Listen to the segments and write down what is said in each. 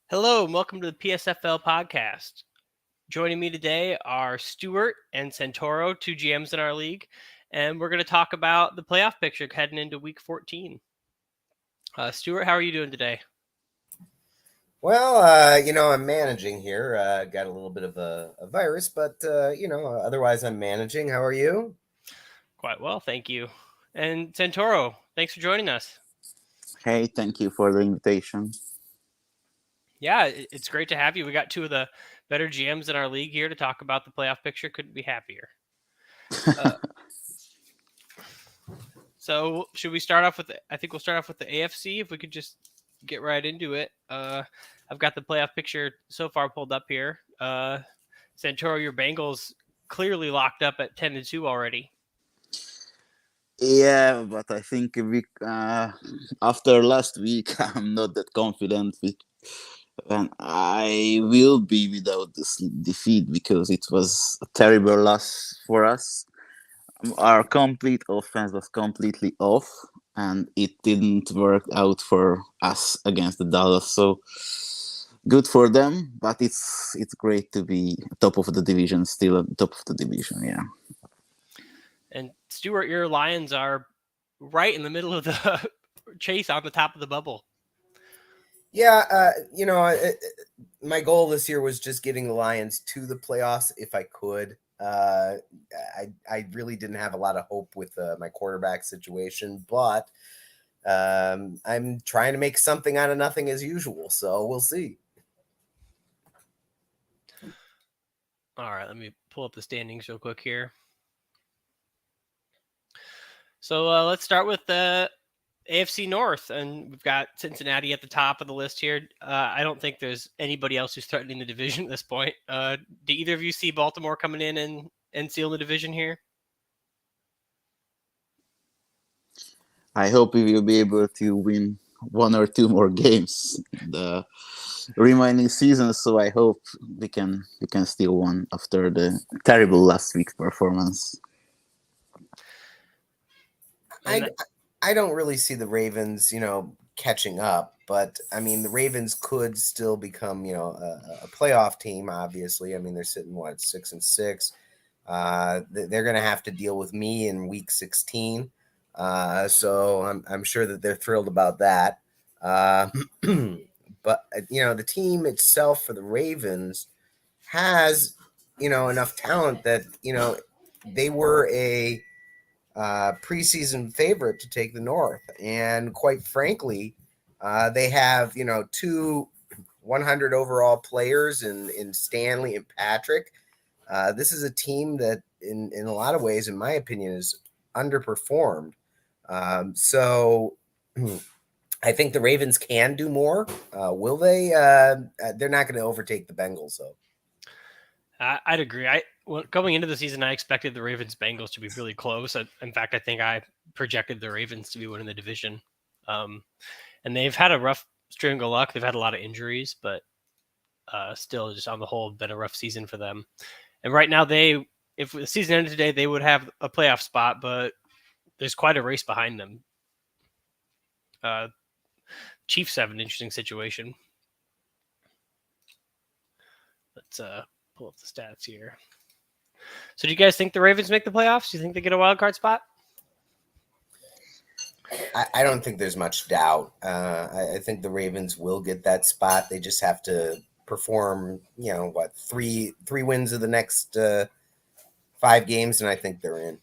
Hello, and welcome to the PSFL podcast. Joining me today are Stuart and Santoro, two GMs in our league, and we're going to talk about the playoff picture heading into Week 14. Stuart, how are you doing today? Well, I'm managing here. Got a little bit of a virus, but otherwise I'm managing. How are you? Quite well, thank you. And Santoro, thanks for joining us. Hey, thank you for the invitation. Yeah, it's great to have you. We got two of the better GMs in our league here to talk about the playoff picture. Couldn't be happier. Uh, so, should we start off with? I think we'll start off with the AFC. If we could just get right into it. I've got the playoff picture so far pulled up here. Santoro, your Bengals clearly locked up at 10-2 already. Yeah, but I think after last week, I'm not that confident and I will be without this defeat because it was a terrible loss for us. Our complete offense was completely off, and it didn't work out for us against the Dallas. So good for them, but it's great to be top of the division, still at the top of the division. Yeah. And Stuart, your Lions are right in the middle of the chase on the top of the bubble. Yeah, my goal this year was just getting the Lions to the playoffs if I could. I really didn't have a lot of hope with my quarterback situation, but I'm trying to make something out of nothing as usual. So we'll see. All right, let me pull up the standings real quick here. So let's start with the AFC North, and we've got Cincinnati at the top of the list here. I don't think there's anybody else who's threatening the division at this point. Do either of you see Baltimore coming in and sealing the division here? I hope we will be able to win one or two more games the remaining season. So I hope we can still win after the terrible last week's performance. I don't really see the Ravens, catching up, but I mean the Ravens could still become, a playoff team. Obviously, I mean they're sitting 6-6. They're going to have to deal with me in Week 16, so I'm sure that they're thrilled about that. But the team itself for the Ravens has enough talent that they were a preseason favorite to take the North. And quite frankly, they have, two 100 overall players in Stanley and Patrick. This is a team that, in a lot of ways, in my opinion, is underperformed. So I think the Ravens can do more. Will they? They're not going to overtake the Bengals, though. I'd agree. Going into the season, I expected the Ravens Bengals to be really close. In fact, I think I projected the Ravens to be winning the division. And they've had a rough string of luck. They've had a lot of injuries, but still, just on the whole, been a rough season for them. And right now, if the season ended today, they would have a playoff spot, but there's quite a race behind them. Chiefs have an interesting situation. Let's pull up the stats here. So do you guys think the Ravens make the playoffs? Do you think they get a wild card spot? I don't think there's much doubt. I think the Ravens will get that spot. They just have to perform, three wins of the next 5 games, and I think they're in.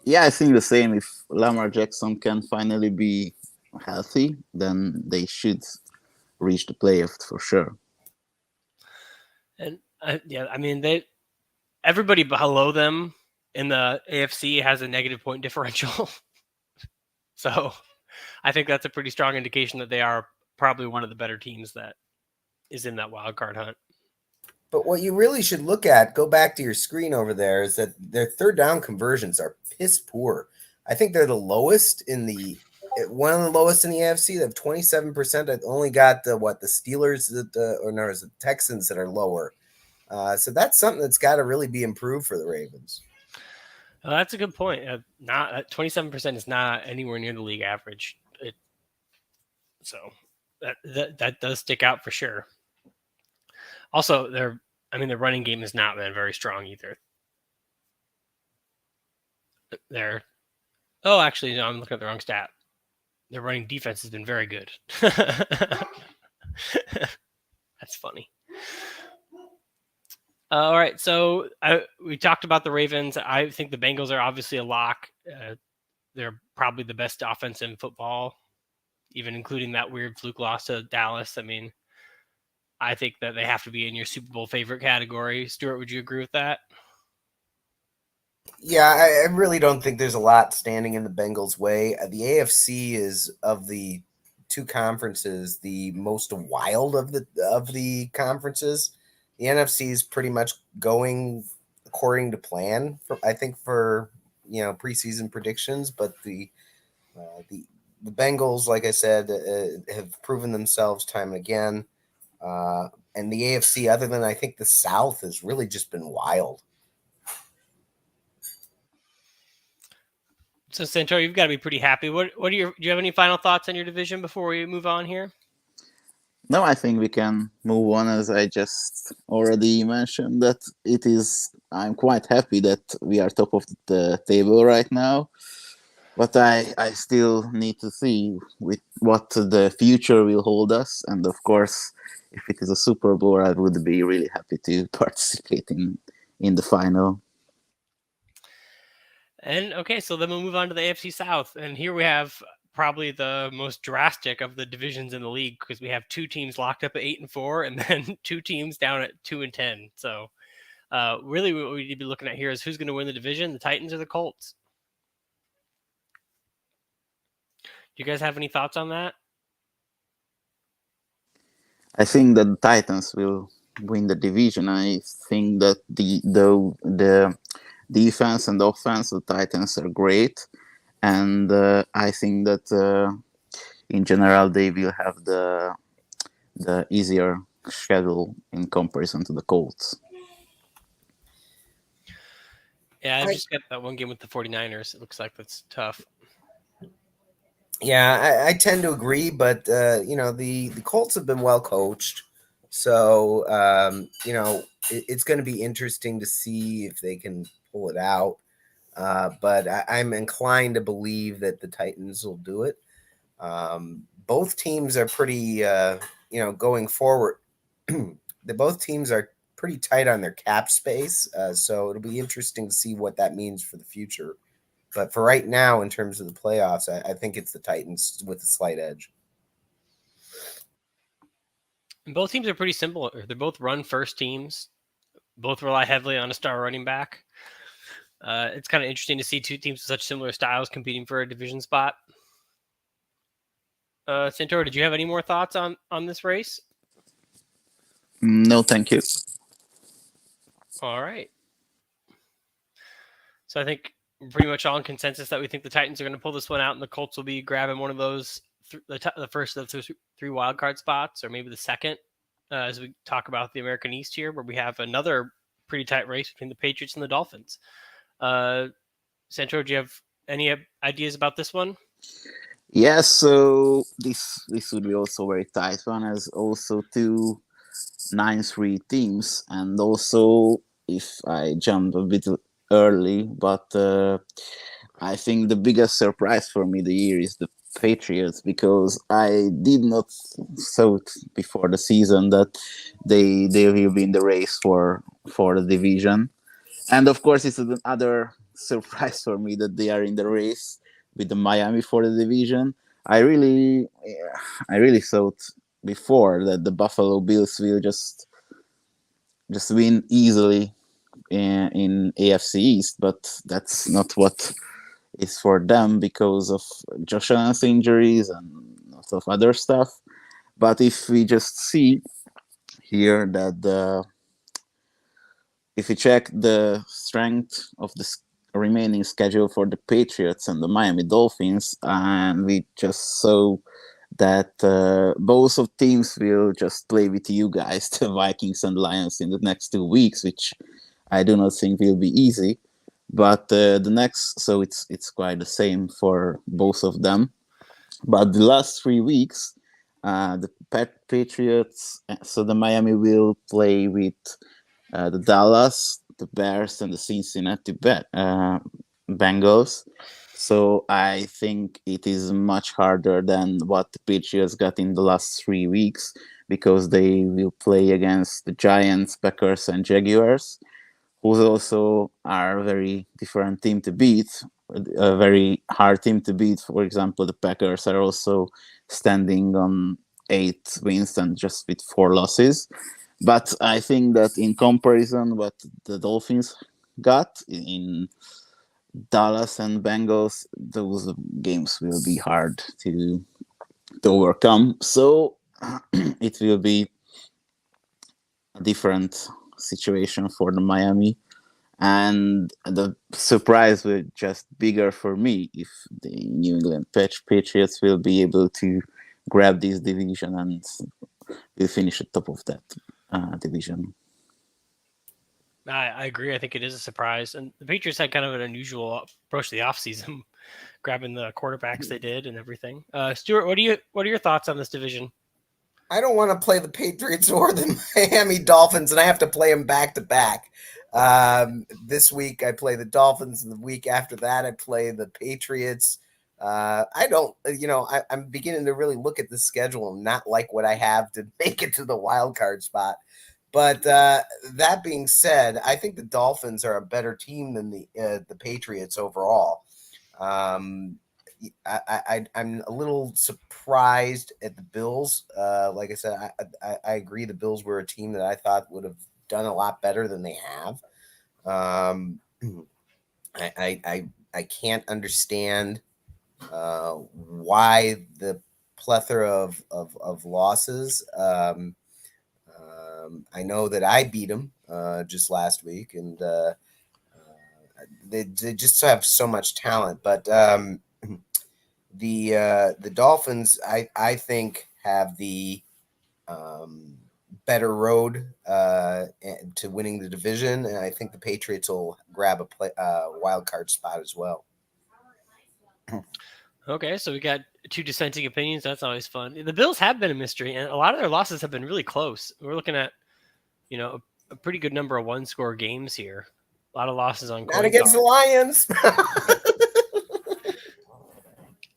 Yeah, I think the same. If Lamar Jackson can finally be healthy, then they should reach the playoffs for sure. And I mean, everybody below them in the AFC has a negative point differential. So I think that's a pretty strong indication that they are probably one of the better teams that is in that wild card hunt. But what you really should look at, go back to your screen over there, is that their third down conversions are piss poor. I think they're the lowest one of the lowest in the AFC. They have 27%. I only got the Steelers is the Texans that are lower. So that's something that's got to really be improved for the Ravens. That's a good point. Not 27% is not anywhere near the league average. So That does stick out for sure. Also, their running game has not been very strong either. Their oh, actually, no, I'm looking at the wrong stat. Their running defense has been very good. That's funny. All right, so we talked about the Ravens. I think the Bengals are obviously a lock. They're probably the best offense in football, even including that weird fluke loss to Dallas. I mean, I think that they have to be in your Super Bowl favorite category. Stuart, would you agree with that? Yeah, I really don't think there's a lot standing in the Bengals' way. The AFC is of the two conferences the most wild of the conferences. The NFC is pretty much going according to plan. I think for preseason predictions, but uh, the the Bengals, like I said, have proven themselves time and again. And the AFC, other than I think the South, has really just been wild. So, Santor, you've got to be pretty happy. Do you have any final thoughts on your division before we move on here? No, I think we can move on. As I just already mentioned, that it is. I'm quite happy that we are top of the table right now, but I still need to see with what the future will hold us. And of course, if it is a Super Bowl, I would be really happy to participate in the final. And okay, so then we'll move on to the AFC South. And here we have probably the most drastic of the divisions in the league because we have two teams locked up at 8-4 and then two teams down at 2-10. So really what we need to be looking at here is who's going to win the division, the Titans or the Colts. Do you guys have any thoughts on that? I think that the Titans will win the division. I think that the defense and offense of the Titans are great, and I think that in general they will have the easier schedule in comparison to the Colts. Yeah, I've just got that one game with the 49ers. It looks like that's tough. Yeah, I tend to agree, but the Colts have been well coached, so it's going to be interesting to see if they can pull it out. But I'm inclined to believe that the Titans will do it. Both teams are pretty, going forward. Both teams are pretty tight on their cap space, so it'll be interesting to see what that means for the future. But for right now, in terms of the playoffs, I think it's the Titans with a slight edge. And both teams are pretty simple. They're both run first teams. Both rely heavily on a star running back. It's kind of interesting to see two teams with such similar styles competing for a division spot. Santoro, did you have any more thoughts on this race? No, thank you. All right. So I think we're pretty much all in consensus that we think the Titans are going to pull this one out, and the Colts will be grabbing one of those the first of the three wild card spots, or maybe the second, as we talk about the American East here, where we have another pretty tight race between the Patriots and the Dolphins. Santoro, do you have any ideas about this one? Yes, so this would be also very tight one, as also two 9-3 teams, and also if I jump a bit early, but I think the biggest surprise for me the year is the Patriots, because I did not thought before the season that they will be in the race for the division, and of course it's another surprise for me that they are in the race with the Miami for the division. I really thought before that the Buffalo Bills will just win easily in AFC East, but that's not what is for them because of Josh Allen's injuries and lots of other stuff. But if we just see here that if we check the strength of the remaining schedule for the Patriots and the Miami Dolphins, and we just saw that both of teams will just play with you guys, the Vikings and Lions, in the next 2 weeks, which I do not think will be easy. But the next, so it's quite the same for both of them. But the last 3 weeks, the Patriots. So the Miami will play with the Dallas, the Bears, and the Cincinnati Bengals. So I think it is much harder than what the Patriots got in the last 3 weeks because they will play against the Giants, Packers, and Jaguars, who also are a very different team to beat, a very hard team to beat. For example, the Packers are also standing on 8 wins and just with 4 losses. But I think that in comparison, what the Dolphins got in Dallas and Bengals, those games will be hard to overcome. So it will be a different situation for the Miami, and the surprise will just bigger for me if the New England Patriots will be able to grab this division and will finish at top of that division. I agree. I think it is a surprise. And the Patriots had kind of an unusual approach to the offseason, grabbing the quarterbacks they did and everything. Stuart, what are your thoughts on this division? I don't want to play the Patriots or the Miami Dolphins, and I have to play them back to back. This week I play the Dolphins, and the week after that I play the Patriots. I don't, I'm beginning to really look at the schedule and not like what I have to make it to the wild card spot. But that being said, I think the Dolphins are a better team than the Patriots overall. Um, I'm a little surprised at the Bills. Like I said, I agree. The Bills were a team that I thought would have done a lot better than they have. Um, I can't understand why the plethora of losses. I know that I beat them just last week, and they just have so much talent. But the Dolphins, I think, have the um, better road to winning the division, and I think the Patriots will grab a wild card spot as well. Okay, so we got two dissenting opinions. That's always fun. The Bills have been a mystery, and a lot of their losses have been really close. We're looking at, a pretty good number of one-score games here. A lot of losses on Not coin against the toss. Lions.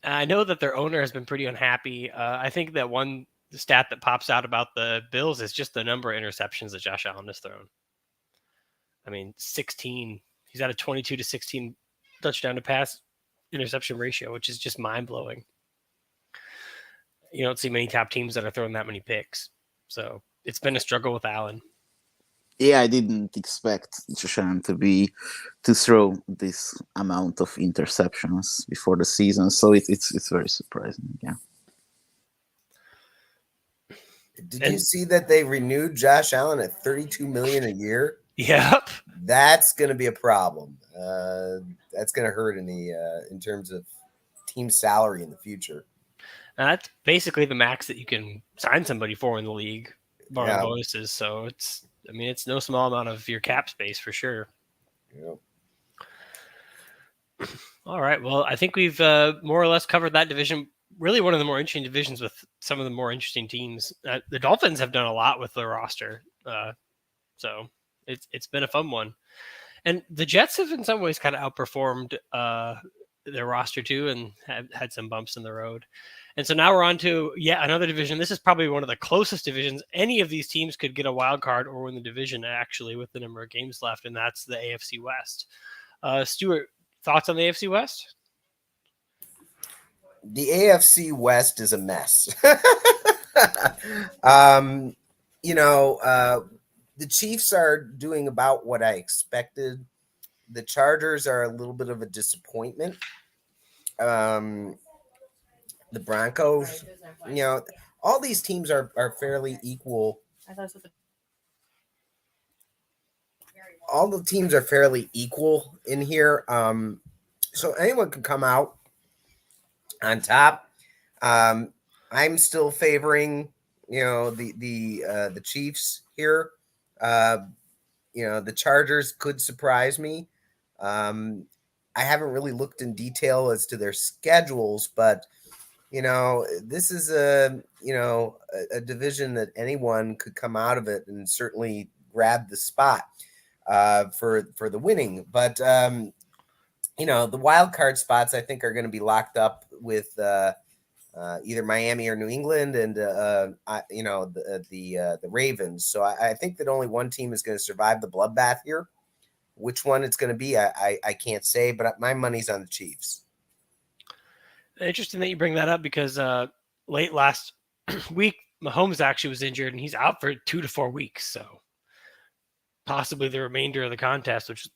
I know that their owner has been pretty unhappy. I think that one stat that pops out about the Bills is just the number of interceptions that Josh Allen has thrown. I mean, 16. He's at a 22-16 touchdown to pass interception ratio, which is just mind blowing. You don't see many top teams that are throwing that many picks. So it's been a struggle with Allen. Yeah, I didn't expect Joshan to throw this amount of interceptions before the season, so it's very surprising. Yeah. Did you see that they renewed Josh Allen at $32 million a year? Yep. That's going to be a problem. That's going to hurt in terms of team salary in the future. That's basically the max that you can sign somebody for in the league, barring Yeah. bonuses. So it's no small amount of your cap space for sure. Yeah. All right. Well, I think we've more or less covered that division. Really, one of the more interesting divisions with some of the more interesting teams. The Dolphins have done a lot with their roster, so it's been a fun one. And the Jets have, in some ways, kind of outperformed their roster too, and have had some bumps in the road. And so now we're on to yet another division. This is probably one of the closest divisions. Any of these teams could get a wild card or win the division, actually, with the number of games left, and that's the AFC West. Stuart, thoughts on the AFC West? The AFC West is a mess. um, the Chiefs are doing about what I expected. The Chargers are a little bit of a disappointment. The Broncos, all these teams are fairly equal. All the teams are fairly equal in here. So anyone can come out on top. I'm still favoring, the Chiefs here. The Chargers could surprise me. I haven't really looked in detail as to their schedules, but This is a division that anyone could come out of it and certainly grab the spot for the winning. But the wild card spots I think are going to be locked up with either Miami or New England, and the Ravens. So I think that only one team is going to survive the bloodbath here. Which one it's going to be, I can't say, but my money's on the Chiefs. Interesting that you bring that up because late last week, Mahomes actually was injured and he's out for 2 to 4 weeks. So possibly the remainder of the contest, which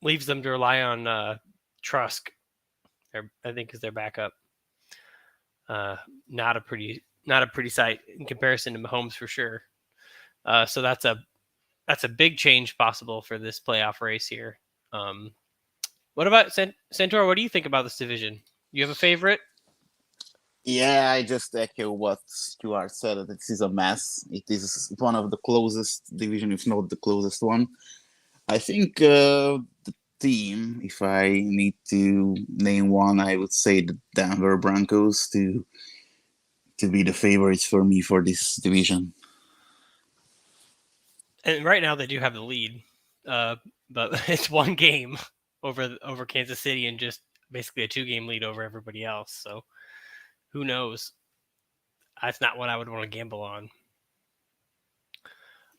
leaves them to rely on Trusk. I think is their backup. Not a pretty sight in comparison to Mahomes for sure. So that's a big change possible for this playoff race here. What about Centaur? What do you think about this division? You have a favorite? Yeah, I just echo what Stuart said. That this is a mess. It is one of the closest division, if not the closest one. I think the team, if I need to name one, I would say the Denver Broncos to be the favorites for me for this division. And right now they do have the lead, but it's one game over Kansas City and just basically a 2-game lead over everybody else. So who knows? That's not what I would want to gamble on.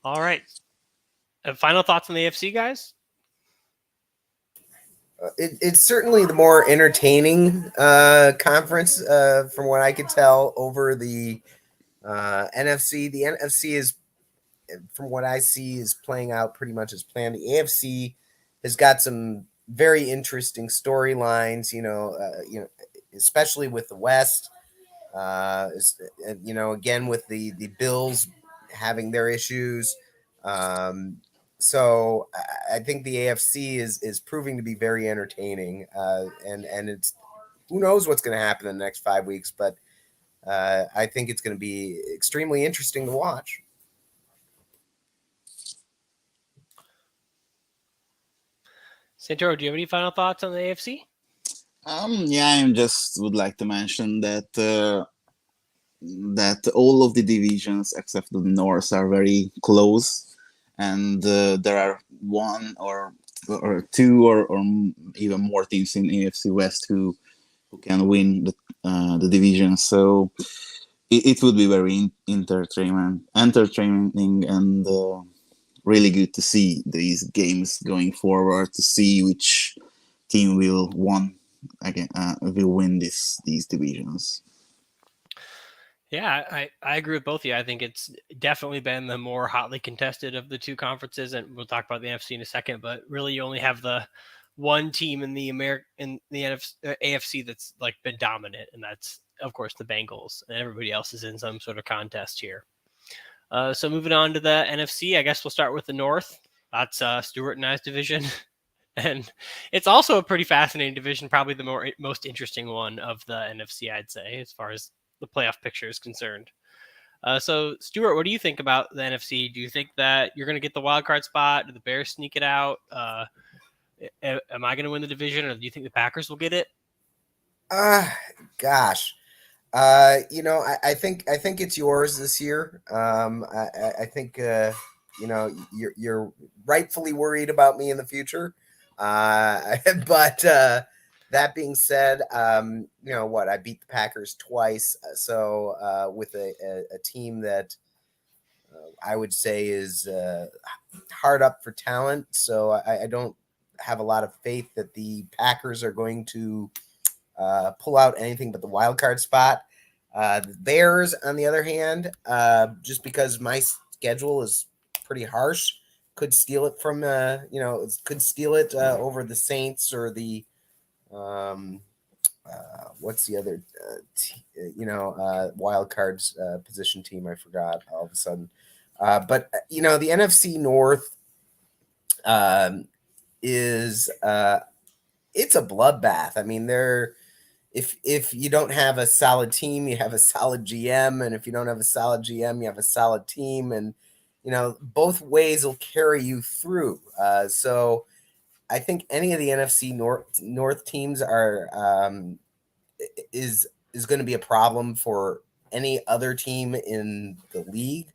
All right. Final thoughts on the AFC, guys? It's certainly the more entertaining conference, from what I could tell, over the NFC. The NFC is, from what I see, is playing out pretty much as planned. The AFC has got some very interesting storylines. Especially with the West. Again with the Bills having their issues. So I think the AFC is proving to be very entertaining, and it's who knows what's going to happen in the next 5 weeks, but I think it's going to be extremely interesting to watch. Santoro, do you have any final thoughts on the AFC? Yeah, I just would like to mention that all of the divisions except the North are very close, and there are one or two or even more teams in AFC West who can win the division. So it would be very entertaining, and really good to see these games going forward, to see which team will win these divisions. Yeah, I agree with both of you. I think it's definitely been the more hotly contested of the two conferences, and we'll talk about the NFC in a second. But really, you only have the one team in the AFC that's like been dominant, and that's of course the Bengals, and everybody else is in some sort of contest here. So moving on to the NFC, I guess we'll start with the North. That's Stuart and I's division, and it's also a pretty fascinating division, probably the most interesting one of the NFC, I'd say, as far as the playoff picture is concerned. So, Stuart, what do you think about the NFC? Do you think that you're going to get the wild card spot? Do the Bears sneak it out? Am I going to win the division, or do you think the Packers will get it? Gosh. I think it's yours this year. I think you're rightfully worried about me in the future. But that being said, what, I beat the Packers twice. So with a team that I would say is hard up for talent. So I don't have a lot of faith that the Packers are going to pull out anything but the wild card spot. The Bears, on the other hand, just because my schedule is pretty harsh, could steal it from could steal it over the Saints or the what's the other wild cards position team? I forgot all of a sudden. But the NFC North is it's a bloodbath. I mean, if you don't have a solid team, you have a solid GM, and if you don't have a solid GM, you have a solid team, and both ways will carry you through. So I think any of the NFC North teams is is going to be a problem for any other team in the league.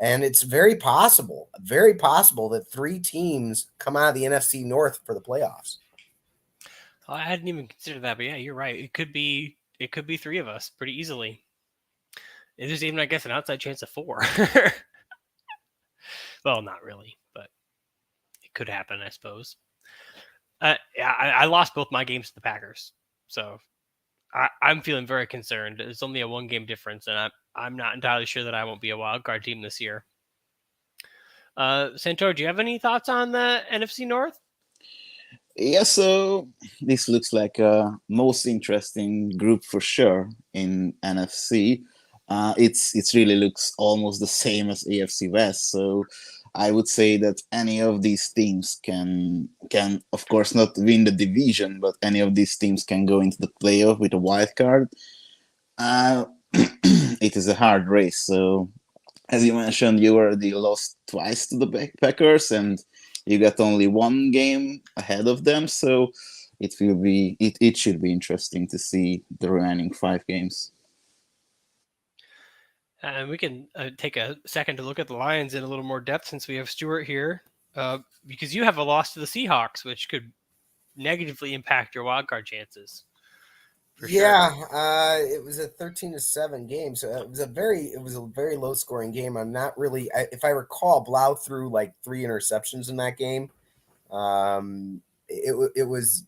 And it's very possible that three teams come out of the NFC North for the playoffs. Oh, I hadn't even considered that, but yeah, you're right. It could be three of us pretty easily. There's even, I guess, an outside chance of four. Well, not really, but it could happen, I suppose. Yeah, I lost both my games to the Packers, so I'm feeling very concerned. It's only a one game difference, and I'm not entirely sure that I won't be a wild card team this year. Santor, do you have any thoughts on the NFC North? Yeah, so this looks like a most interesting group for sure in NFC. It's really looks almost the same as AFC West. So I would say that any of these teams can of course not win the division, but any of these teams can go into the playoff with a wild card. Uh, it is a hard race. So as you mentioned, you already lost twice to the Packers, and you got only one game ahead of them. So it should be interesting to see the remaining 5 games. And we can take a second to look at the Lions in a little more depth since we have Stuart here, because you have a loss to the Seahawks, which could negatively impact your wild card chances for sure. Yeah, it was a 13-7 game, so it was a very low scoring game. I'm not really, if I recall, Blau threw like 3 interceptions in that game. It was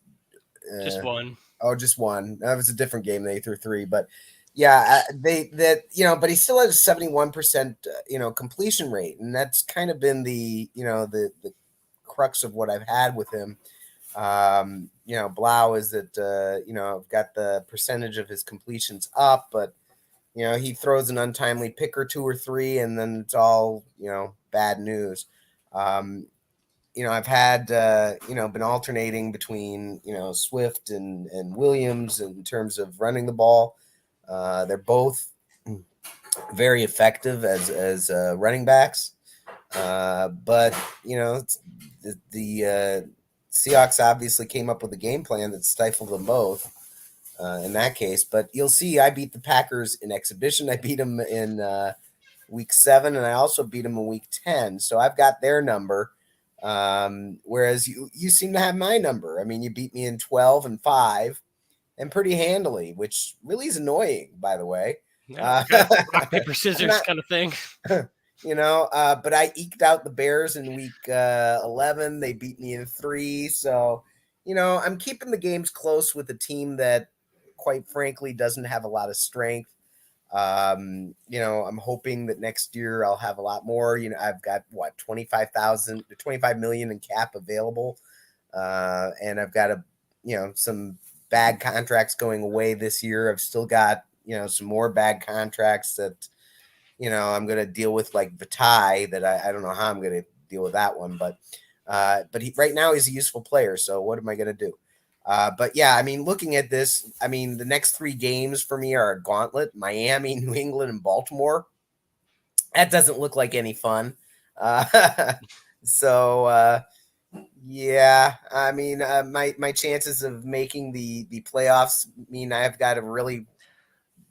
Just uh, one. oh, just one. That was a different game. They threw three, but yeah, they that but he still has a 71% completion rate, and that's kind of been the crux of what I've had with him. Blau is that I've got the percentage of his completions up, but he throws an untimely pick or two or three, and then it's all bad news. Um, I've had been alternating between Swift and Williams in terms of running the ball. They're both very effective as running backs, but the Seahawks obviously came up with a game plan that stifled them both in that case. But you'll see, I beat the Packers in exhibition. I beat them in week 7, and I also beat them in week 10. So I've got their number. Whereas you seem to have my number. I mean, you beat me in 12 and 5 and pretty handily, which really is annoying, by the way. Yeah, Uh, kind of rock paper I'm scissors not, kind of thing. but I eked out the Bears in week 11. They beat me in 3. So, I'm keeping the games close with a team that, quite frankly, doesn't have a lot of strength. I'm hoping that next year I'll have a lot more. I've got what 25 million in cap available, and I've got some bad contracts going away this year. I've still got some more bad contracts that I'm going to deal with, like Vitae, that I don't know how I'm going to deal with that one, but he right now he's a useful player. So what am I going to do? But yeah, I mean, looking at this, I mean, the next 3 games for me are a gauntlet: Miami, New England, and Baltimore. That doesn't look like any fun. Uh, so yeah, I mean, my chances of making the playoffs mean I've got to really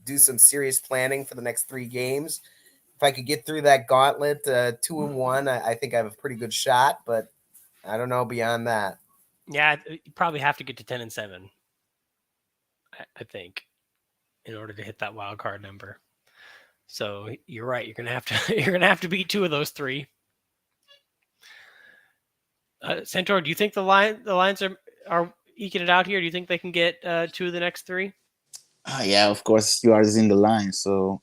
do some serious planning for the next 3 games. If I could get through that gauntlet, 2-1, I think I have a pretty good shot. But I don't know beyond that. Yeah, you probably have to get to 10-7. I think in order to hit that wild card number. So you're right. You're gonna have to you're gonna have to beat two of those three. Centaur, do you think the Lions are eking it out here? Do you think they can get two of the next three? Yeah, of course, you are in the line, so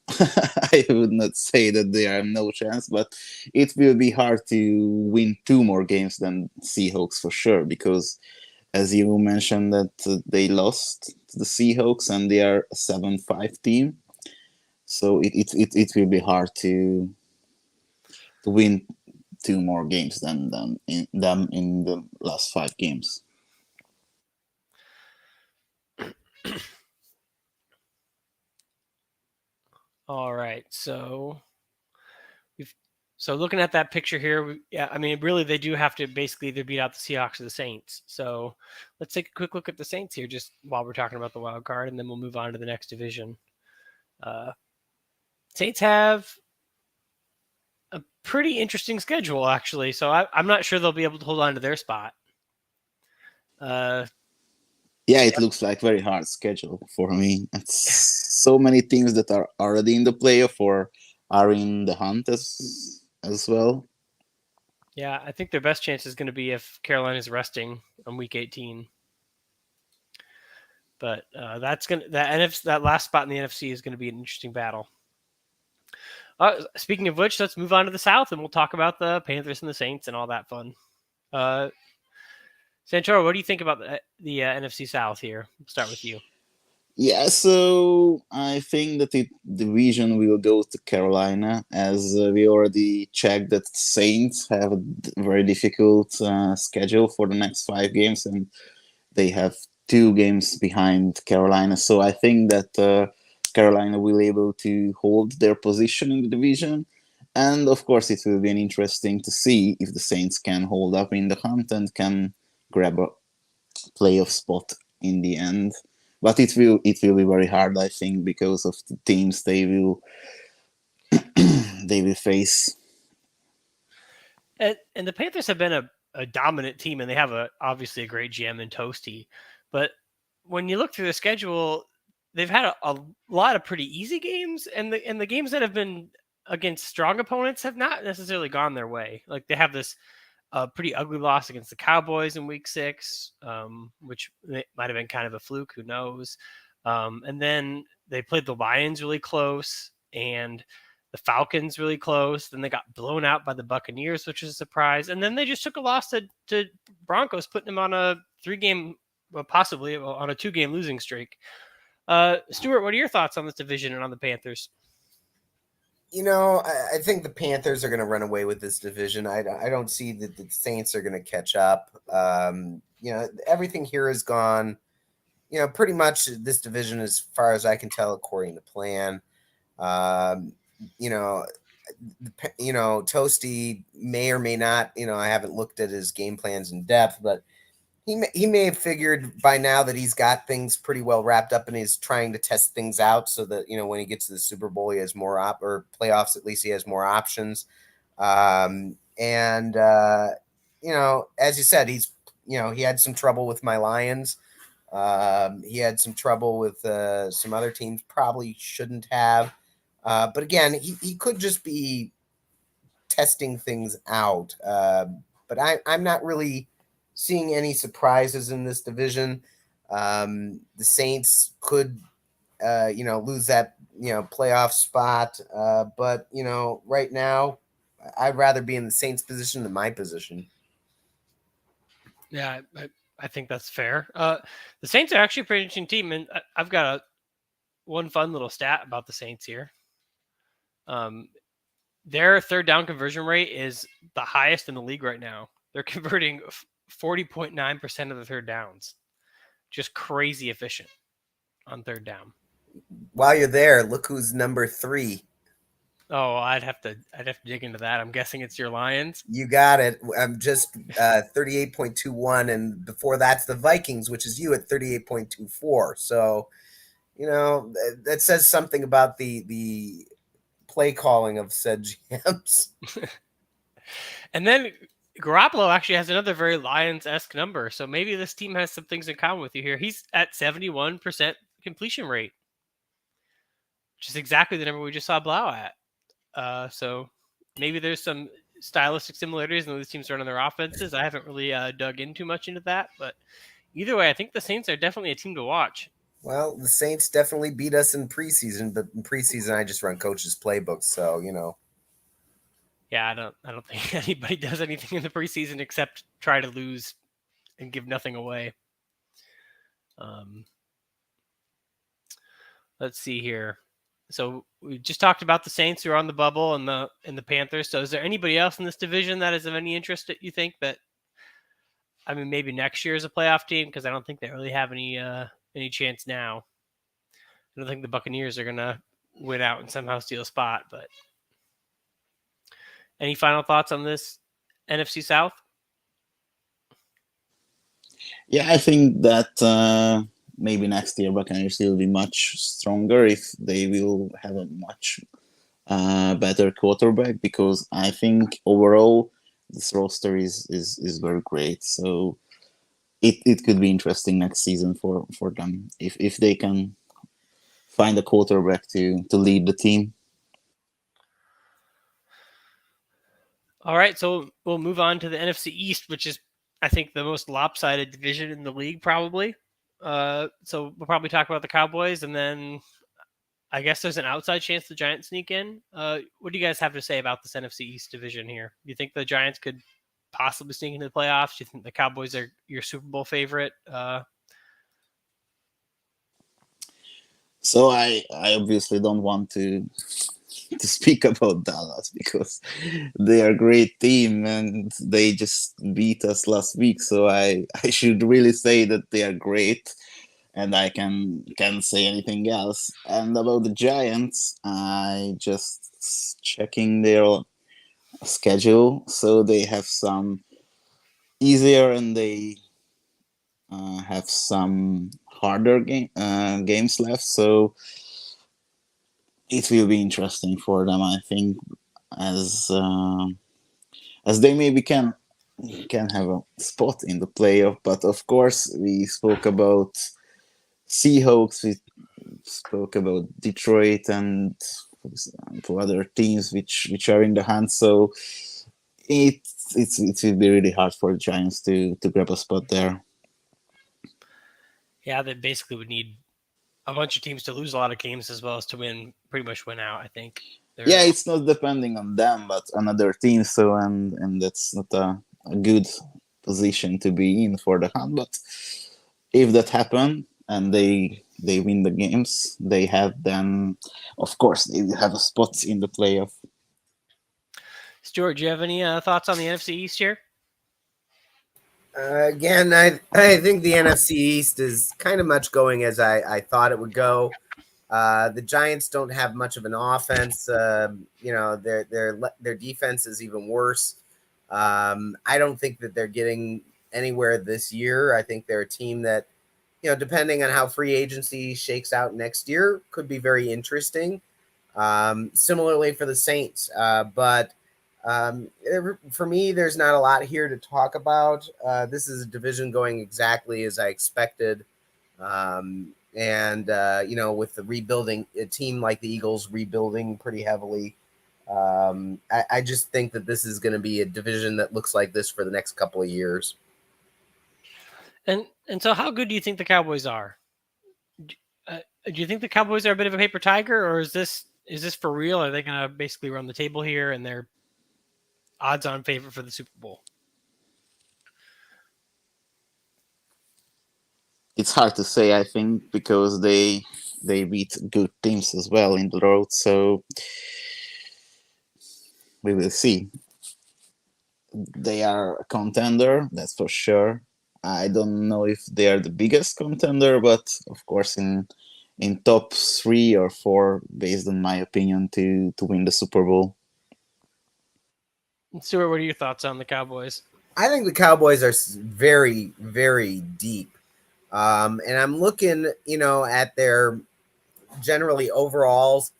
I would not say that there are no chance, but it will be hard to win 2 more games than Seahawks for sure, because as you mentioned that they lost to the Seahawks and they are a 7-5 team, so it will be hard to win 2 more games than them in the last 5 games. All right. So we've So looking at that picture here, yeah, I mean, really, they do have to basically either beat out the Seahawks or the Saints. So let's take a quick look at the Saints here, just while we're talking about the wild card, and then we'll move on to the next division. Saints have a pretty interesting schedule, actually. So I'm not sure they'll be able to hold on to their spot. Yeah, it looks like very hard schedule for me. It's so many teams that are already in the playoff or are in the hunt as well. Yeah, I think their best chance is going to be if Carolina's resting on week 18. But that's gonna that last spot in the NFC is going to be an interesting battle. Speaking of which, let's move on to the South and we'll talk about the Panthers and the Saints and all that fun. Santoro, what do you think about the NFC South here? We'll start with you. Yeah, so I think that the division will go to Carolina, as we already checked that Saints have a very difficult schedule for the next 5 games, and they have 2 games behind Carolina. So I think that Carolina will able to hold their position in the division, and of course it will be interesting to see if the Saints can hold up in the hunt and can grab a playoff spot in the end. But it will be very hard, I think, because of the teams they will they will face. And the Panthers have been a dominant team, and they have obviously a great GM in Toasty. But when you look through the schedule, they've had a lot of pretty easy games, and the games that have been against strong opponents have not necessarily gone their way. Like they have this pretty ugly loss against the Cowboys in Week 6, which might have been kind of a fluke. Who knows? And then they played the Lions really close, and the Falcons really close. Then they got blown out by the Buccaneers, which is a surprise. And then they just took a loss to Broncos, putting them on a 3-game, possibly on a 2-game losing streak. Stuart, what are your thoughts on this division and on the Panthers? I think the Panthers are going to run away with this division. I don't see that the Saints are going to catch up. Everything here is gone. Pretty much this division, as far as I can tell, according to plan. Um, you know, Toasty may or may not. I haven't looked at his game plans in depth, but he may have figured by now that he's got things pretty well wrapped up and he's trying to test things out so that when he gets to the Super Bowl he has more or playoffs, at least he has more options. And as you said, he had some trouble with my Lions. He had some trouble with some other teams, probably shouldn't have. But again, he could just be testing things out. But I'm not really seeing any surprises in this division. The Saints could, lose that, playoff spot. But, right now, I'd rather be in the Saints position than my position. Yeah, I think that's fair. The Saints are actually a pretty interesting team, and I've got one fun little stat about the Saints here. Their third down conversion rate is the highest in the league right now. They're converting 40.9% of the third downs. Just crazy efficient on third down. While you're there, look who's number 3. Oh, I'd have to dig into that. I'm guessing it's your Lions. You got it. I'm just 38.21, and before that's the Vikings, which is you at 38.24. So, that says something about the play calling of said GMs. And then Garoppolo actually has another very Lions-esque number. So maybe this team has some things in common with you here. He's at 71% completion rate, which is exactly the number we just saw Blau at. So maybe there's some stylistic similarities in these teams running their offenses. I haven't really dug in too much into that, but either way, I think the Saints are definitely a team to watch. Well, the Saints definitely beat us in preseason, but in preseason I just run coaches' playbooks, so Yeah, I don't think anybody does anything in the preseason except try to lose and give nothing away. Let's see here. So we just talked about the Saints who are on the bubble and the Panthers. So is there anybody else in this division that is of any interest that you think that? I mean, maybe next year is a playoff team because I don't think they really have any chance now. I don't think the Buccaneers are gonna win out and somehow steal a spot. But Any final thoughts on this NFC South? Yeah, I think that maybe next year Buccaneers will be much stronger if they will have a much better quarterback, because I think overall this roster is very great. So it could be interesting next season for them if they can find a quarterback to lead the team. All right, so we'll move on to the NFC East, which is, I think, the most lopsided division in the league, probably. So we'll probably talk about the Cowboys, and then I guess there's an outside chance the Giants sneak in. What do you guys have to say about this NFC East division here? Do you think the Giants could possibly sneak into the playoffs? Do you think the Cowboys are your Super Bowl favorite? So I obviously don't want to speak about Dallas because they are a great team and they just beat us last week. So I should really say that they are great, and I can't say anything else. And about the Giants, I just checking their schedule. So they have some easier and they have some harder games left. So it will be interesting for them, I think, as as they maybe can have a spot in the playoff. But of course, we spoke about Seahawks, we spoke about Detroit, and for other teams which are in the hunt. So it will be really hard for the Giants to grab a spot there. Yeah, they basically would need a bunch of teams to lose a lot of games as well as to pretty much win out. I think Yeah, they're it's not depending on them, but on other teams. So and that's not a good position to be in for the hunt. But if that happen and they win the games, they have then, of course, they will have a spot in the playoff. Stuart. Do you have any thoughts on the NFC East here? Again, I think the NFC East is kind of much going as I thought it would go. The Giants don't have much of an offense. Their defense is even worse. I don't think that they're getting anywhere this year. I think they're a team that, depending on how free agency shakes out next year, could be very interesting. Similarly for the Saints, but for me, there's not a lot here to talk about. This is a division going exactly as I expected. With the rebuilding, a team like the Eagles rebuilding pretty heavily, I just think that this is going to be a division that looks like this for the next couple of years. And so, how good do you think the Cowboys are? Do you think the Cowboys are a bit of a paper tiger, or is this for real? Are they going to basically run the table here and they're odds-on favorite for the Super Bowl? It's hard to say, I think, because they beat good teams as well in the road. So we will see. They are a contender, that's for sure. I don't know if they are the biggest contender, but of course in top 3 or 4, based on my opinion, to win the Super Bowl. Stuart, what are your thoughts on the Cowboys? I think the Cowboys are very, very deep. And I'm looking, at their generally overalls,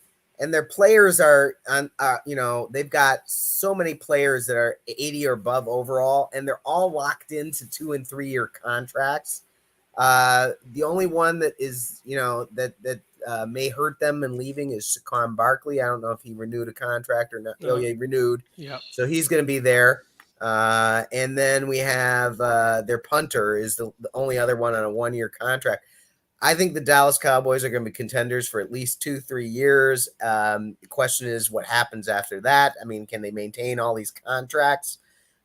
and their players are on. They've got so many players that are 80 or above overall, and they're all locked into 2 and 3 year contracts. The only one that is, that may hurt them in leaving is Saquon Barkley. I don't know if he renewed a contract or not. Oh yeah, he renewed. Yeah. So he's going to be there. And then we have their punter is the only other one on a 1 year contract. I think the Dallas Cowboys are going to be contenders for at least 2-3 years. The question is what happens after that. I mean, can they maintain all these contracts?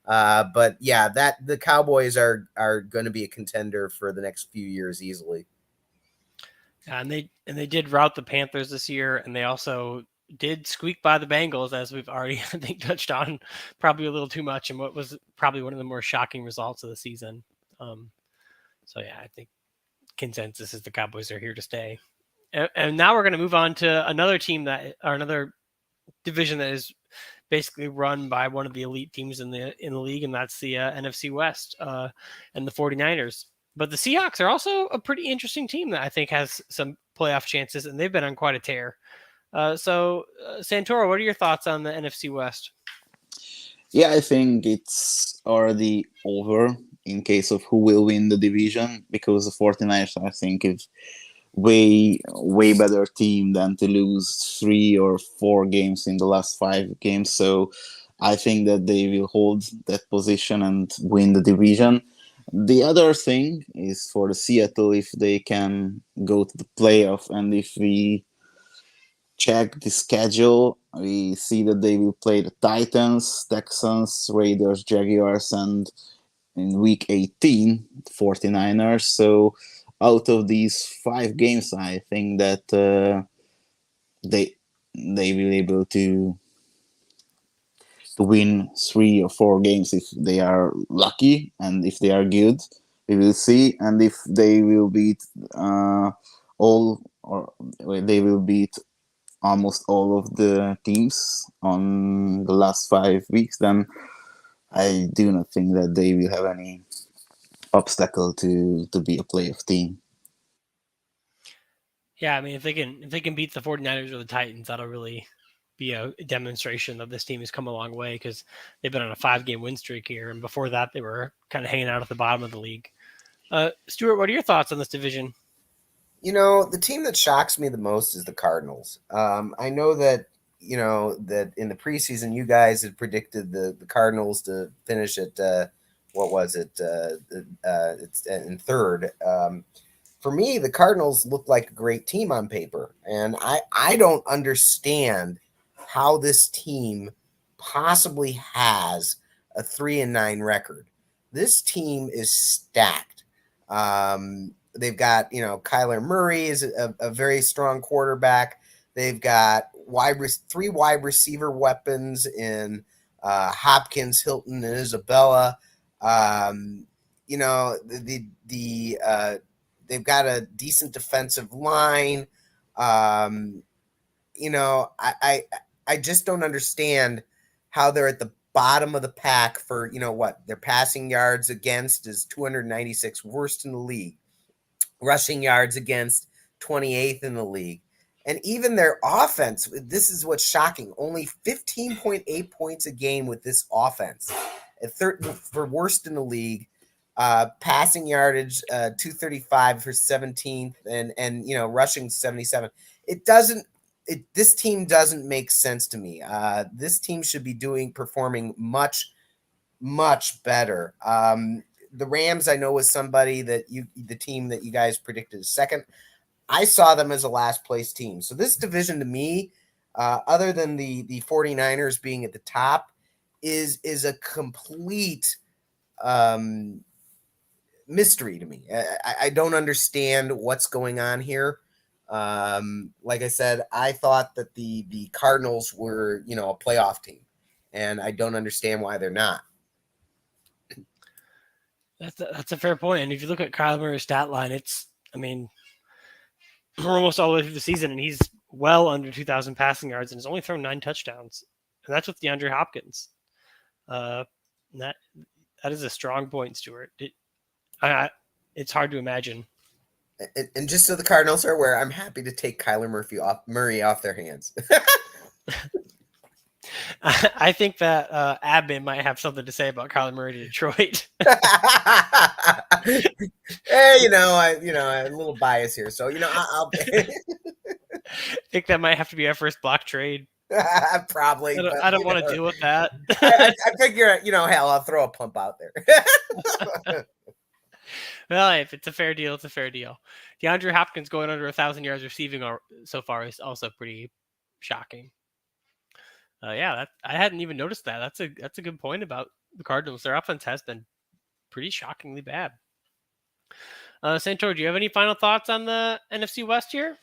But yeah, that the Cowboys are going to be a contender for the next few years easily. And they did rout the Panthers this year, and they also did squeak by the Bengals, as we've already, I think, touched on probably a little too much, and what was probably one of the more shocking results of the season. So yeah, I think consensus is the Cowboys are here to stay. And now we're going to move on to another team or another division that is basically run by one of the elite teams in the league, and that's the NFC West and the 49ers. But the Seahawks are also a pretty interesting team that I think has some playoff chances, and they've been on quite a tear. Santoro, what are your thoughts on the NFC West? Yeah, I think it's already over in case of who will win the division, because the 49ers, I think, is way better team than to lose 3 or 4 games in the last 5 games. So I think that they will hold that position and win the division. The other thing is for the Seattle, if they can go to the playoff, and if we check the schedule, we see that they will play the Titans, Texans, Raiders, Jaguars, and in week 18, 49ers. So out of these 5 games, I think that they will be able to win 3 or 4 games if they are lucky, and if they are good, we will see. And if they will beat all, or they will beat almost all of the teams on the last 5 weeks, then I do not think that they will have any obstacle to be a playoff team. Yeah, I mean, if they can beat the 49ers or the Titans, that'll really be a demonstration that this team has come a long way, because they've been on a 5-game win streak here, and before that they were kind of hanging out at the bottom of the league. Stuart, what are your thoughts on this division? The team that shocks me the most is the Cardinals. I know that that in the preseason you guys had predicted the Cardinals to finish at what was it? It's in third. For me, the Cardinals look like a great team on paper, and I don't understand how this team possibly has a 3-9 record. This team is stacked. They've got Kyler Murray is a very strong quarterback. They've got three wide receiver weapons in Hopkins, Hilton, and Isabella. They've got a decent defensive line. Um, I just don't understand how they're at the bottom of the pack for what their passing yards against is 296, worst in the league. Rushing yards against 28th in the league. And even their offense, this is what's shocking, only 15.8 points a game with this offense. At third for worst in the league. Passing yardage 235 for 17th, and rushing 77. This team doesn't make sense to me. This team should be performing much better. The Rams, I know, was somebody that the team that you guys predicted is second. I saw them as a last place team. So this division to me, other than the 49ers being at the top, is a complete mystery to me. I don't understand what's going on here. Like I said, I thought that the Cardinals were a playoff team, and I don't understand why they're not. That's a fair point. And if you look at Kyler Murray's stat line, I mean, we're almost all the way through the season, and he's well under 2,000 passing yards, and has only thrown 9 touchdowns, and that's with DeAndre Hopkins. That is a strong point, Stuart. It's hard to imagine. And just so the Cardinals are aware, I'm happy to take Kyler Murray off their hands. I think that Admin might have something to say about Kyler Murray to Detroit. Hey, I'm a little biased here, so I'll I think that might have to be our first block trade. probably. I don't want to deal with that. I figure, hell, I'll throw a pump out there. Well, if it's a fair deal, it's a fair deal. DeAndre Hopkins going under 1,000 yards receiving so far is also pretty shocking. Yeah, I hadn't even noticed that. That's a good point about the Cardinals. Their offense has been pretty shockingly bad. Santor, do you have any final thoughts on the NFC West here?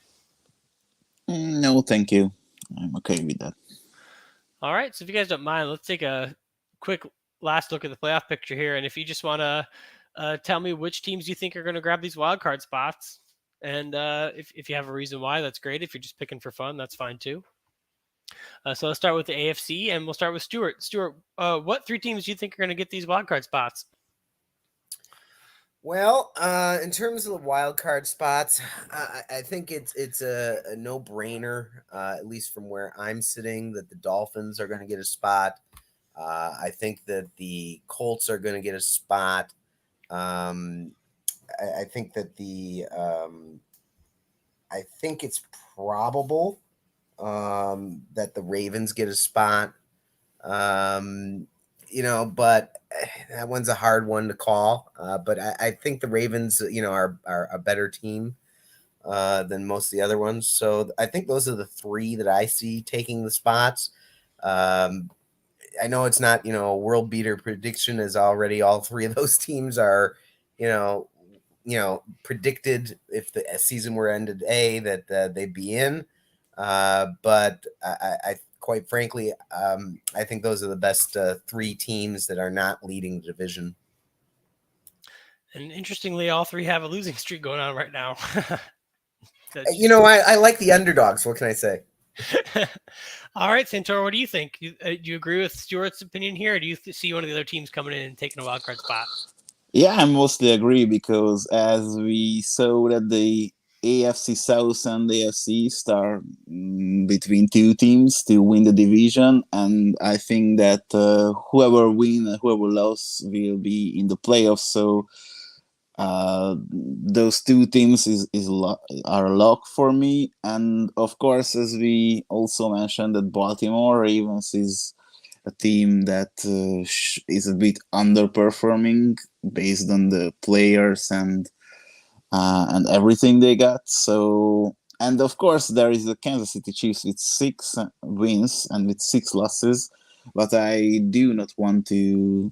No, thank you. I'm okay with that. All right, so if you guys don't mind, let's take a quick last look at the playoff picture here. And if you just want to tell me which teams you think are going to grab these wild card spots, and if you have a reason why, that's great. If you're just picking for fun, that's fine too. So let's start with the AFC, and we'll start with Stuart. Stuart, what three teams do you think are going to get these wildcard spots? Well, in terms of the wild card spots, I think it's a no brainer, at least from where I'm sitting, that the Dolphins are going to get a spot. I think that the Colts are going to get a spot. Um, I think that I think it's probable that the Ravens get a spot. Um, but that one's a hard one to call. But I think the Ravens, are a better team than most of the other ones. So I think those are the three that I see taking the spots. Um, I know it's not, a world beater prediction, as already all three of those teams are, you know, predicted if the season were ended that they'd be in. But I quite frankly, I think those are the best three teams that are not leading the division. And interestingly, all three have a losing streak going on right now. That's You just know, I like the underdogs. What can I say? all right, Santoro. What do you think? Do you agree with Stuart's opinion here, or do you see one of the other teams coming in and taking a wild card spot? Yeah, I mostly agree because as we saw that the AFC South and the AFC East are between two teams to win the division, and I think that whoever win and whoever lose will be in the playoffs. So those two teams are a lock for me, and of course, as we also mentioned, that Baltimore Ravens is a team that is a bit underperforming based on the players and everything they got. So, and of course, there is the Kansas City Chiefs with 6 wins and with 6 losses. But I do not want to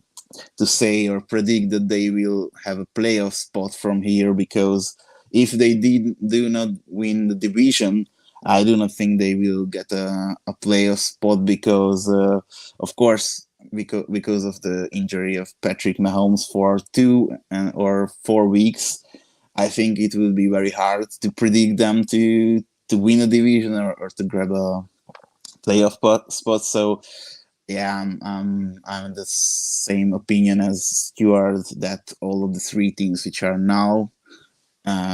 say or predict that they will have a playoff spot from here, because if they do not win the division, I do not think they will get a playoff spot because, of course, because of the injury of Patrick Mahomes for 2 or 4 weeks. I think it will be very hard to predict them to win a division or to grab a playoff spot. So yeah, I'm the same opinion as Stuart that all of the three teams which are now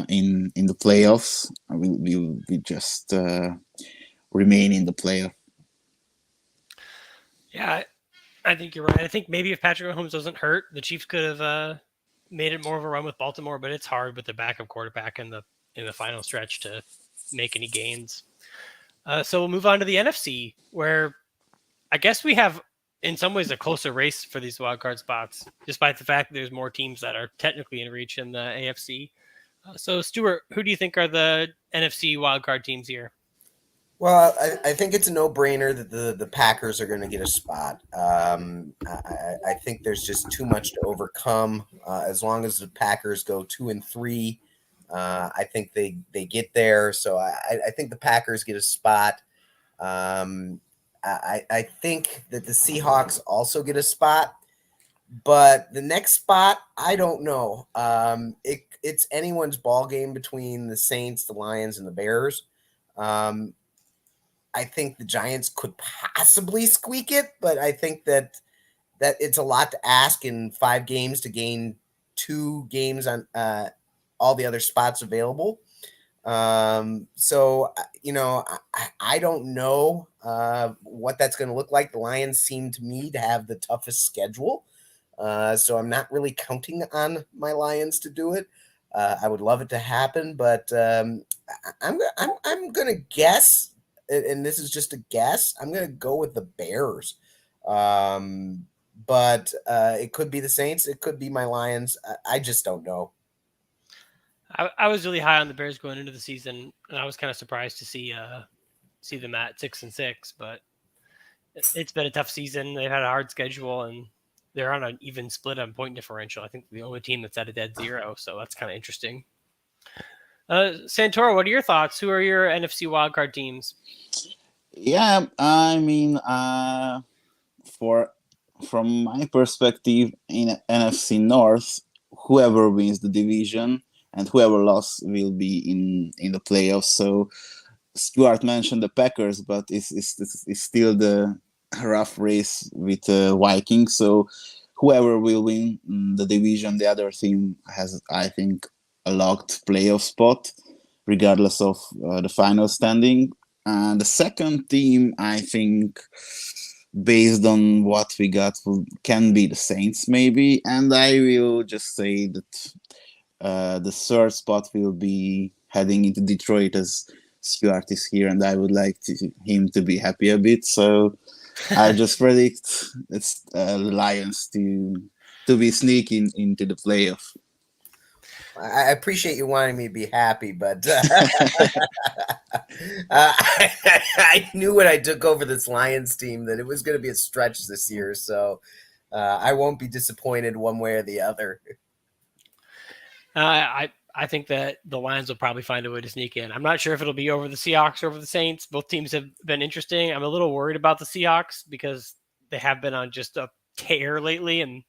in the playoffs will just remain in the playoff. Yeah, I think you're right. I think maybe if Patrick Mahomes doesn't hurt, the Chiefs could have made it more of a run with Baltimore, but it's hard with the backup quarterback in the final stretch to make any gains. So we'll move on to the NFC, where I guess we have, in some ways, a closer race for these wildcard spots, despite the fact that there's more teams that are technically in reach in the AFC. So, Stuart, who do you think are the NFC wildcard teams here? Well, I think it's a no-brainer that the Packers are going to get a spot. I think there's just too much to overcome. As long as the Packers go 2-3, I think they get there. So I think the Packers get a spot. I think that the Seahawks also get a spot, but the next spot, I don't know. It's anyone's ball game between the Saints, the Lions, and the Bears. Um, I think the Giants could possibly squeak it, but I think that it's a lot to ask in 5 games to gain 2 games on all the other spots available. So I don't know what that's going to look like. The Lions seem to me to have the toughest schedule, so I'm not really counting on my Lions to do it. I would love it to happen, but I'm gonna guess, and this is just a guess. I'm gonna go with the Bears, but it could be the Saints. It could be my Lions. I just don't know. I was really high on the Bears going into the season, and I was kind of surprised to see them at 6-6. But it's been a tough season. They've had a hard schedule, and they're on an even split on point differential. I think the only team that's at a dead zero, so that's kind of interesting. Santoro, what are your thoughts? Who are your NFC wildcard teams? Yeah, I mean, for from my perspective in NFC North, whoever wins the division and whoever lost will be in the playoffs. So Stuart mentioned the Packers, but it's still the rough race with Vikings. So whoever will win the division, the other team has, I think, a locked playoff spot, regardless of the final standing. And the second team, I think, based on what we got, can be the Saints, maybe. And I will just say that the third spot will be heading into Detroit, as Stuart is here, and I would like him to be happy a bit. So I just predict it's Lions to be sneaking into the playoff. I appreciate you wanting me to be happy, but I knew when I took over this Lions team that it was going to be a stretch this year. So I won't be disappointed one way or the other. I think that the Lions will probably find a way to sneak in. I'm not sure if it'll be over the Seahawks or over the Saints. Both teams have been interesting. I'm a little worried about the Seahawks because they have been on just a tear lately, and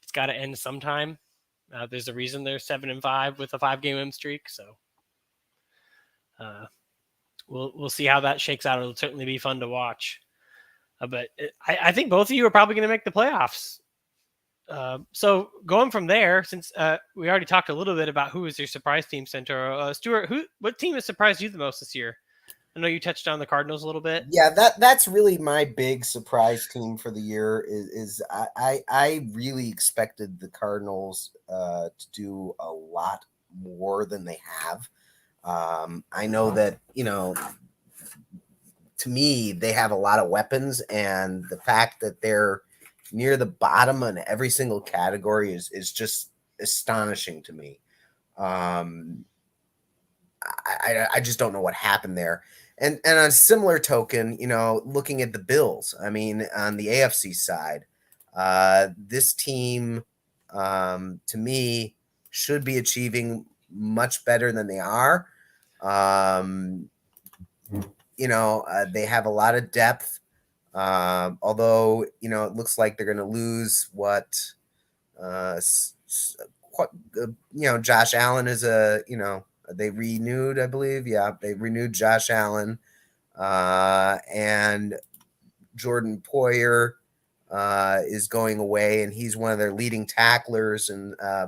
it's got to end sometime. There's a reason they're 7-5 with a 5-game win streak. So we'll see how that shakes out. It'll certainly be fun to watch. But I think both of you are probably going to make the playoffs. So going from there, since we already talked a little bit about who is your surprise team, Centauro, Stuart, what team has surprised you the most this year? I know you touched on the Cardinals a little bit. Yeah, that's really my big surprise team for the year. Is I really expected the Cardinals to do a lot more than they have. I know that to me they have a lot of weapons, and the fact that they're near the bottom in every single category is just astonishing to me. I just don't know what happened there. And on a similar token, looking at the Bills, I mean, on the AFC side, this team, to me, should be achieving much better than they are. They have a lot of depth. Although, it looks like they're going to lose Josh Allen is they renewed, I believe. Yeah, they renewed Josh Allen. And Jordan Poyer is going away, and he's one of their leading tacklers,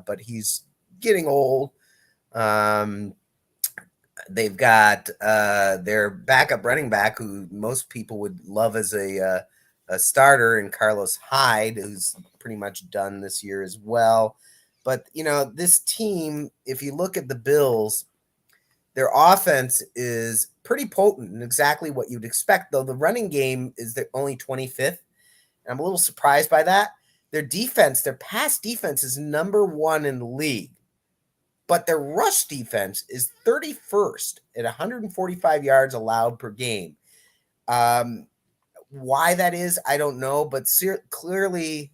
but he's getting old. They've got their backup running back, who most people would love as a starter, and Carlos Hyde, who's pretty much done this year as well. But, this team, if you look at the Bills, their offense is pretty potent and exactly what you'd expect, though the running game is only 25th. And I'm a little surprised by that. Their defense, their pass defense is number 1 in the league, but their rush defense is 31st at 145 yards allowed per game. Why that is, I don't know, but clearly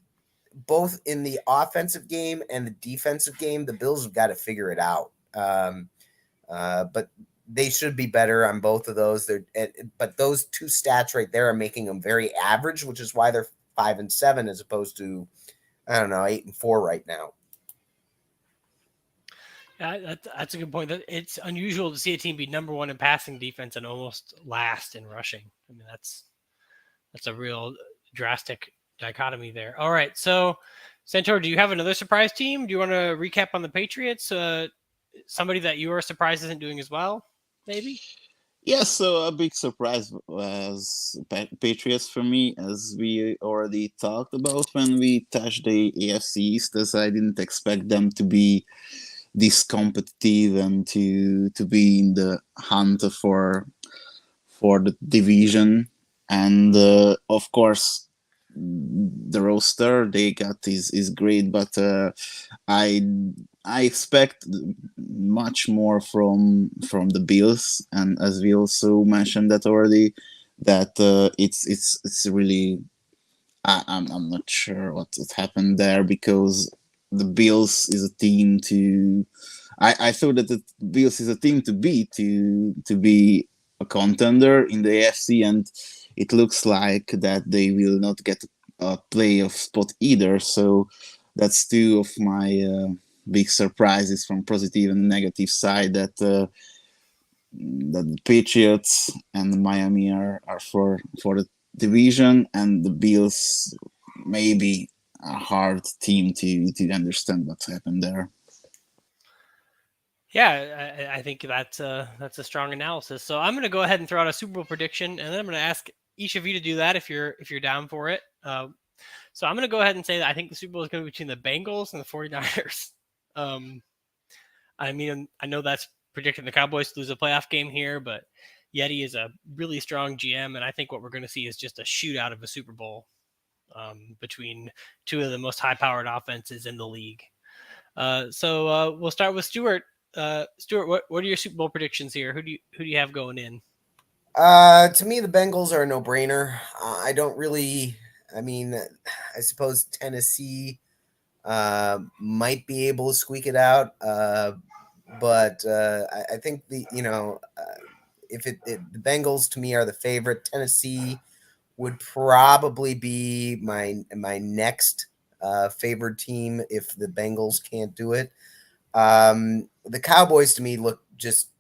both in the offensive game and the defensive game, the Bills have got to figure it out. But they should be better on both of those. But those two stats right there are making them very average, which is why they're 5-7 as opposed to, I don't know, 8-4 right now. That's a good point. It's unusual to see a team be number 1 in passing defense and almost last in rushing. I mean, that's a real drastic dichotomy there. All right, so Centaur, do you have another surprise team? Do you want to recap on the Patriots? Somebody that you are surprised isn't doing as well, maybe? Yes, so a big surprise was Patriots for me, as we already talked about when we touched the AFC East, as I didn't expect them to be this competitive and to be in the hunt for the division. And of course, the roster they got is great, but I expect much more from the Bills, and as we also mentioned that already, that it's really I'm not sure what happened there, because the Bills is a team to I thought that the Bills is a team to beat to be a contender in the AFC, and it looks like that they will not get a playoff spot either. So that's two of my big surprises from positive and negative side, that that the Patriots and Miami are for the division, and the Bills maybe a hard team to understand what's happened there. Yeah, I think that's a strong analysis. So I'm going to go ahead and throw out a Super Bowl prediction, and then I'm going to ask each of you to do that if you're down for it. So I'm going to go ahead and say that I think the Super Bowl is going to be between the Bengals and the 49ers. Um, I mean, I know that's predicting the Cowboys to lose a playoff game here, but Yeti is a really strong GM, and I think what we're going to see is just a shootout of a Super Bowl between two of the most high-powered offenses in the league. So we'll start with Stuart. Stuart, what are your Super Bowl predictions here? Who do you have going in? To me, the Bengals are a no-brainer. I don't really. I mean, I suppose Tennessee might be able to squeak it out, but I think if the Bengals to me are the favorite. Tennessee would probably be my next favored team if the Bengals can't do it. The Cowboys to me look just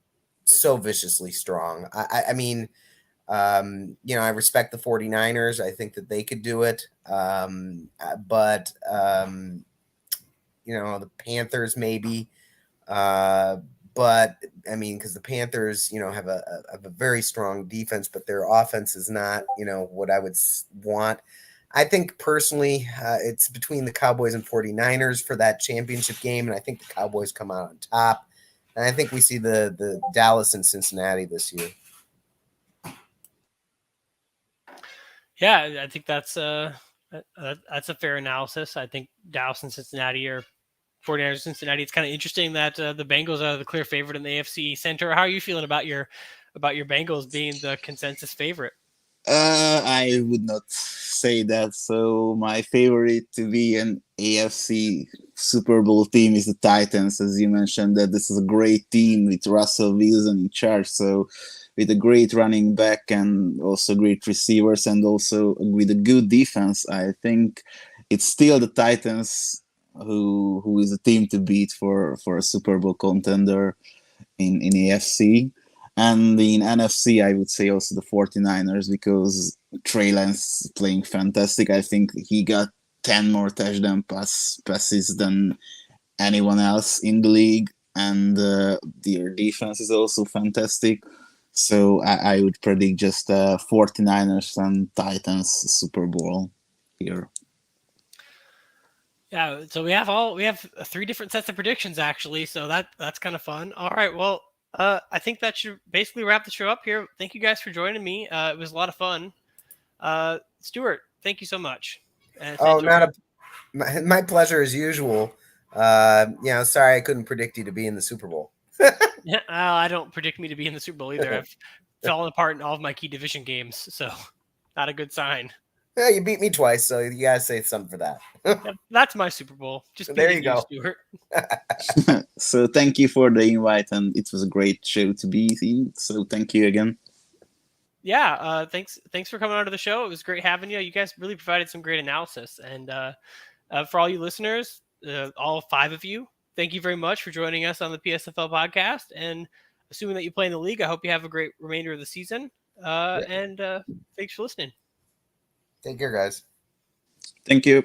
so viciously strong. I mean, I respect the 49ers. I think that they could do it. But the Panthers maybe. Uh, but I mean, because the Panthers, have a very strong defense, but their offense is not, what I would want. I think personally, it's between the Cowboys and 49ers for that championship game, and I think the Cowboys come out on top. And I think we see the Dallas and Cincinnati this year. Yeah, I think that's a fair analysis. I think Dallas and Cincinnati are 49ers Cincinnati. It's kind of interesting that the Bengals are the clear favorite in the AFC Center. How are you feeling about your Bengals being the consensus favorite? I would not say that. So my favorite to be an AFC Super Bowl team is the Titans, as you mentioned. That this is a great team with Russell Wilson in charge. So with a great running back and also great receivers and also with a good defense, I think it's still the Titans who is a team to beat for a Super Bowl contender in AFC. And in NFC, I would say also the 49ers because Trey Lance playing fantastic. I think he got 10 more touchdown passes than anyone else in the league. And their defense is also fantastic. So I would predict just 49ers and Titans Super Bowl here. Yeah, so we have three different sets of predictions actually, so that's kind of fun. All right, well, I think that should basically wrap the show up here. Thank you guys for joining me. It was a lot of fun. Stuart, thank you so much. Oh, not a my pleasure as usual. Sorry I couldn't predict you to be in the Super Bowl. Yeah, I don't predict me to be in the Super Bowl either. I've fallen apart in all of my key division games, so not a good sign. Yeah, you beat me twice, so you gotta say something for that. Yep, that's my Super Bowl. Just There you beating you, go. Stuart. So thank you for the invite, and it was a great show to be in. So thank you again. Yeah, thanks for coming on to the show. It was great having you. You guys really provided some great analysis, and for all you listeners, all five of you, thank you very much for joining us on the PSFL podcast. And assuming that you play in the league, I hope you have a great remainder of the season. Yeah. And thanks for listening. Take care, guys. Thank you.